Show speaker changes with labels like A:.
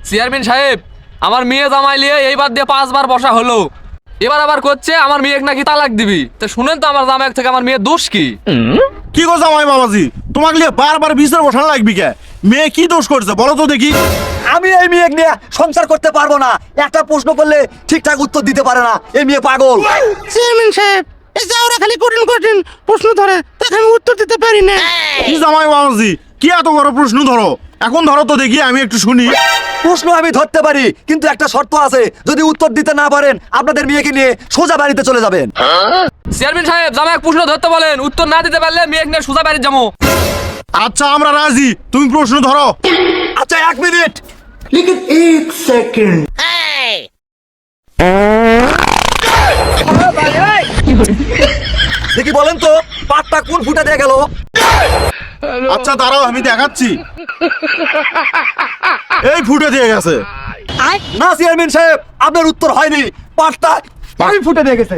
A: Chairman সাহেব, আমার মেয়ে জামাই লিয়ে এইবার দিয়ে 5 বার বসা হলো, এবার আবার করছে আমার মেয়ে নাকি তালাক দিবি। তো শুনেন তো আমার জামাই থেকে আমার মেয়ে দোষ কি?
B: কি গো জামাই বাবাজি, তোমাকে নিয়ে বারবার বিচার বসানো লাগবি কে? মেয়ে কি দোষ করছে বলো তো দেখি।
C: আমি এই মেয়ে নিয়ে সংসার করতে পারবো না। একটা প্রশ্ন করলে ঠিকঠাক উত্তর দিতে পারে না, এই মেয়ে পাগল।
D: চেয়ারম্যান সাহেব, এই যাওরা খালি কঠিন কঠিন প্রশ্ন ধরে, তাকে আমি উত্তর দিতে পারি না।
B: কি জামাই বাবাজি, কি এত বড় প্রশ্ন ধরো? এখন ধরো তো দেখি, আমি একটু শুনি।
C: প্রশ্ন আমি ধরতে পারি, কিন্তু একটা শর্ত আছে, যদি উত্তর দিতে না পারেন আপনাদের মেয়েকে নিয়ে সোজা বাড়িতে চলে যাবেন।
A: চেয়ারম্যান সাহেব, জামাই প্রশ্ন ধরতে বলেন, উত্তর না দিতে পারলে মেয়ে নিয়ে সোজা বাড়ি যাবো।
B: আচ্ছা আমরা রাজি, তুমি প্রশ্ন ধরো।
C: আচ্ছা 1 মিনিট।
E: लेकिन एक सेकंड
C: দেখি বলেন তো, পাটটা কোন ফুটা দিয়ে গেল?
B: আচ্ছা দাঁড়াও, আমি দেখাচ্ছি। এই ফুটে দিয়ে গেছে।
C: না চেয়ারম্যান সাহেব, আপনার উত্তর হয়নি, পাটটা ফুটে দিয়ে গেছে।